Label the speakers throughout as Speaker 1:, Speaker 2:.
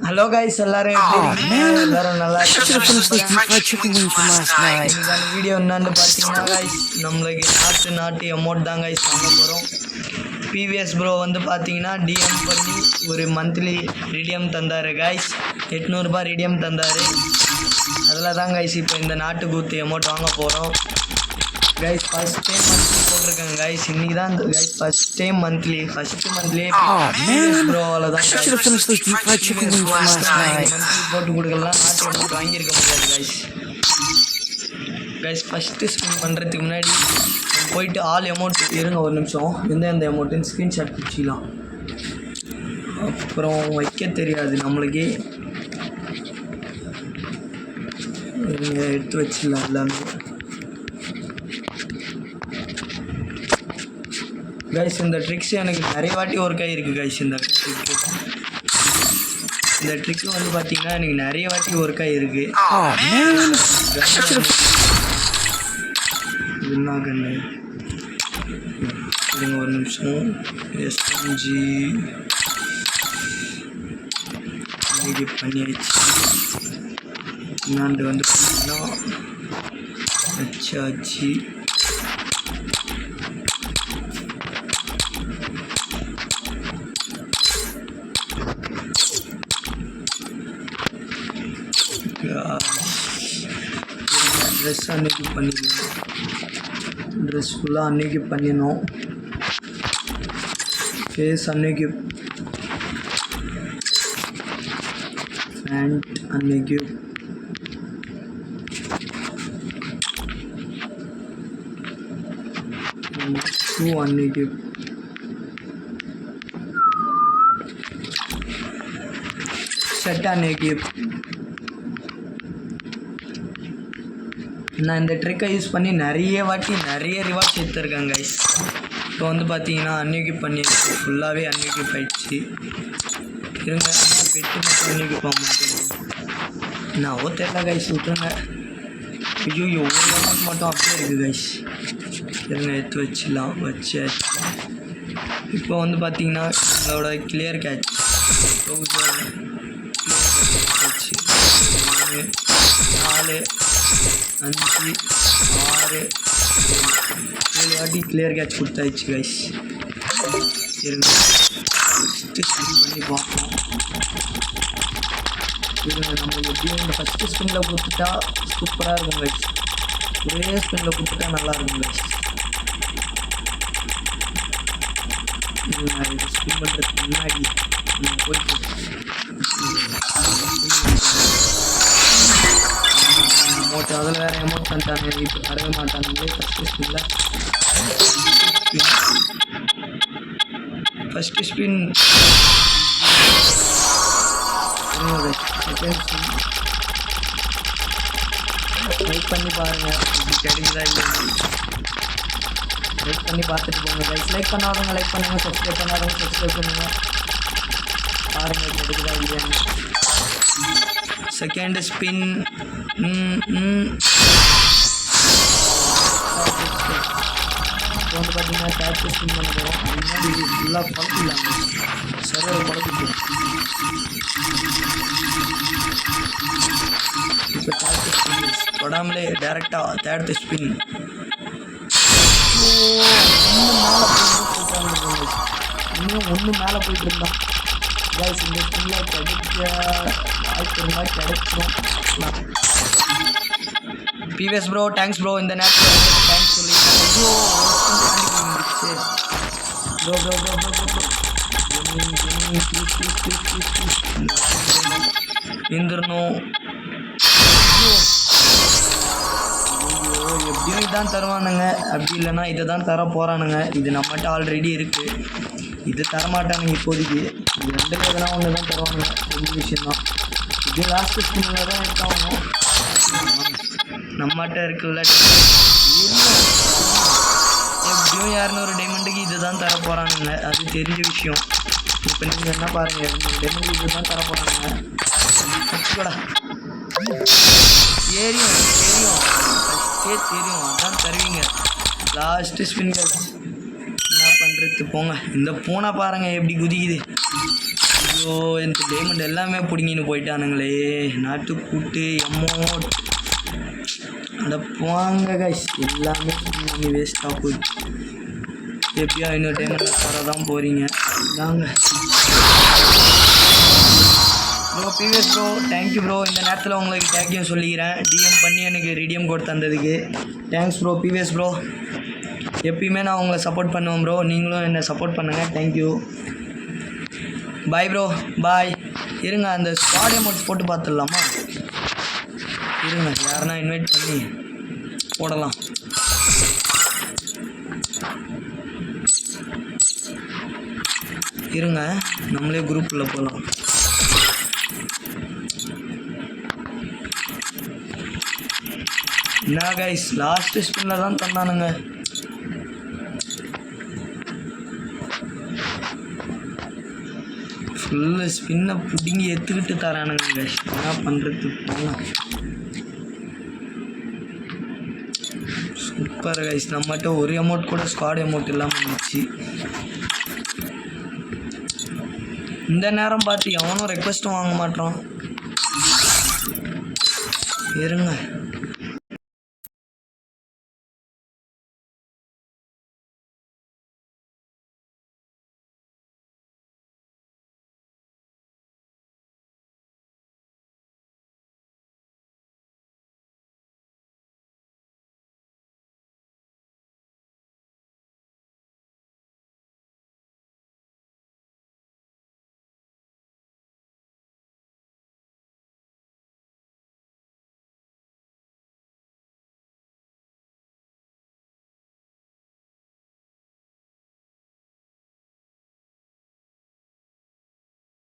Speaker 1: Hello guys, எல்லாரும் எப்படி இருக்கீங்க? எல்லாரும் நல்லா வீடியோ என்னன்னு பார்த்தீங்கன்னா guys, நம்மளுக்கு நாட்டு அமௌண்ட் தான் guys வாங்க போகிறோம். PVS ப்ரோ வந்து பார்த்தீங்கன்னா DM பண்ணி ஒரு மந்த்லி ரீடியம் தந்தார் guys. 800 ரூபாய் ரீடியம் தந்தார். அதில் தான் guys இப்போ இந்த நாட்டு கூத்து அமௌண்ட் வாங்க போகிறோம் guys. ஃபர்ஸ்ட் டைம் மந்த்லி போட்டிருக்கேன் guys. இன்னைக்கு தான் guys ஃபர்ஸ்ட் மந்த்லி ப்ரோவால் தான் போட்டு கொடுக்கலாம். நாட்டு அமௌண்ட் வாங்கியிருக்க முடியாது guys. ஃபஸ்ட்டு ஸ்பின் பண்ணுறதுக்கு முன்னாடி போயிட்டு ஆல் அமௌண்ட் இருங்க ஒரு நிமிஷம். எந்த அமௌண்ட்டுன்னு ஸ்க்ரீன்ஷாட் பிடிச்சிக்கலாம். அப்புறம் வைக்க தெரியாது நம்மளுக்கு, எடுத்து வச்சிடலாம் எல்லாமே கைஸ். இந்த ட்ரிக்ஸ் எனக்கு நிறைய வாட்டி ஒர்க் ஆகிருக்கு கைஸ். இந்த ட்ரிக்கு வந்து பார்த்தீங்கன்னா எனக்கு நிறைய வாட்டி ஒர்க் ஆகிருக்கு. என்ன கண்ணு இருங்க ஒரு நிமிஷம். SMG பண்ணியாச்சு. என்னாண்டு வந்து பார்த்தீங்கன்னா வச்சாச்சு. ட்ரெஸ் அன்னைக்கு பண்ணிடணும். ட்ரெஸ் ஃபுல்லாக அன்னைக்கு பண்ணிடணும். ஃபேஸ் அன்னைக்கு, பேண்ட் அன்னைக்கு, ஷூ அன்னைக்கு, ஷர்ட் அன்னைக்கு. நான் இந்த ட்ரிக்கை யூஸ் பண்ணி நிறைய ரிவார்ட்ஸ் எடுத்துருக்கேன் கைஸ். இப்போ வந்து பார்த்தீங்கன்னா அன்னைக்கு பண்ணிடுச்சு, ஃபுல்லாகவே அன்னைக்கு போயிடுச்சு. இருங்க பெட்டு மட்டும் அன்னைக்கு போக மாட்டேன் நான் தெரியல கைஸ், விட்டுருங்க. ஐயோ ஒரு அமௌண்ட் மட்டும் அப்படியே இருக்குது கைஸ். இருங்க எடுத்து வச்சிடலாம். வச்சாச்சு. இப்போ வந்து பார்த்தீங்கன்னா அதோட கிளியர் கேட்ச் வச்சு 4 5 6 7 வாட்டி கிளியர் கேட்ச் கொடுத்தாச்சு கைஸ். இருங்க ஃபஸ்ட்டு ஸ்பின் பண்ணி பார்ப்போம். இருங்க நம்ம எப்படியும் இந்த ஃபஸ்ட்டு ஸ்பின்னில் கொடுத்துட்டா சூப்பராக இருக்கும் கைஸ். ஒரே ஸ்பின்னில் கொடுத்துட்டா நல்லாயிருக்கும் கைஸ். இது ஸ்பின் பண்ணுறதுக்கு முன்னாடி நம்ம போயிட்டு அமௌண்ட் அதில் வேறு அமௌண்ட் தந்தாங்க. இப்போ தரவே மாட்டானுங்களே. First spin second spin like பண்ணி பாருங்கள். இப்படி கிடைக்குதா இல்லை லைக் பண்ணி பார்த்துட்டு போங்க கைஸ். லைக் பண்ணாதவங்க லைக் பண்ணுங்கள், சப்ஸ்கிரைப் பண்ணாதவங்க சப்ஸ்கிரைப் பண்ணுங்கள். பாருங்கள் கிடைக்குதா இல்லையான்னு. செகண்ட் ஸ்பின் இப்போ வந்து பார்த்தீங்கன்னா டேக்ஸ் ஸ்பின் பண்ண போகிறோம். முன்னாடி இது ஃபுல்லாக பழக்கிடலாங்க, சர்வர் பழக்கிட்டு. இப்போ டேக்ஸ் ஸ்பின் தொடாமலே டேரெக்டாக தேர்ட் ஸ்பின். இன்னும் ஒன்று மேலே போயிட்டு இருந்தான் கைஸ். இந்த ஸ்பின்னில் கிடைக்க வாய்ப்பு இருந்தால் கிடைச்சிடும். PVS bro thanks bro. இந்த நேரத்தில் தேங்க்ஸ் சொல்லியிருக்கேன். ஐயோ சரி bro bro bro bro bro இருந்துடணும். ஐயோ எப்படியும் இதான் தருவானுங்க, அப்படி இல்லைன்னா இதை தான் தர போகிறானுங்க. இது நம்மகிட்ட ஆல்ரெடி இருக்குது. இது தரமாட்டானுங்க இப்போதைக்கு. இது ரெண்டுல எதனா ஒன்று தான் தருவானுங்க. தெரிஞ்ச விஷயந்தான். இது லாஸ்ட் ஸ்பின்னில் தான் எடுத்தாகணும். நம்மகிட்ட இருக்குல்ல எப்படியும் 200 டைமண்டுக்கு இது தான் தர போகிறானுங்க. அது தெரிஞ்ச விஷயம். இப்போ நீங்கள் என்ன பாருங்கள், 200 டைமண்டுக்கு இது தான் தர போகிறானுங்க. கட்சிக்கடா தெரியும் ஃபஸ்ட்டே தெரியும், அதான் தருவீங்க. லாஸ்ட்டு ஸ்பின் என்ன பண்ணுறது போங்க. இந்த பூனை பாருங்கள் எப்படி குதிக்குது. ஐயோ ஸோ இந்த டைமண்ட் எல்லாமே பிடிங்கின்னு போயிட்டானுங்களே. நாட்டுக்கூட்டு அமௌண்ட் அட போங்க கைஸ், எல்லாமே பண்ணி வேஸ்ட்டாக போயிடுச்சு. எப்படியா இன்னொரு டைமண்ட் வர தான் போகிறீங்க தாங்க bro. PVS bro thank you bro. இந்த நேரத்தில் உங்களுக்கு தேங்க்யூ சொல்லிக்கிறேன். டிஎம் பண்ணி எனக்கு ரிடிஎம் கோட் தந்ததுக்கு தேங்க்ஸ் ப்ரோ. பிவிஎஸ் ப்ரோ எப்பயுமே நான் உங்களை சப்போர்ட் பண்ணுவேன் ப்ரோ. நீங்களும் என்னை சப்போர்ட் பண்ணுங்கள். தேங்க்யூ. பாய் ப்ரோ, பாய். இருங்க அந்த ஸ்குவாட் அமௌண்ட் போட்டு பார்த்துடலாமா? இருங்க யாருன்னா இன்வைட் பண்ணி போடலாம். இருங்க நம்மளே குரூப்பில் போகலாம். என்ன கைஸ் லாஸ்ட் ஸ்பின்னில் தான் தந்தானுங்க. ஃபுல்லு ஸ்பின்னை பிடிங்கி எடுத்துக்கிட்டு தரானுங்க கைஸ். என்ன பண்ணுறது? Super guys. நம்மகிட்ட ஒரு அமௌண்ட் கூட ஸ்குவாட் அமௌண்ட் இல்லாமல் இருந்துச்சு. இந்த நேரம் பார்த்து எவனும் ரெக்வஸ்ட்டும் வாங்க மாட்டோம். இருங்க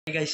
Speaker 1: guys.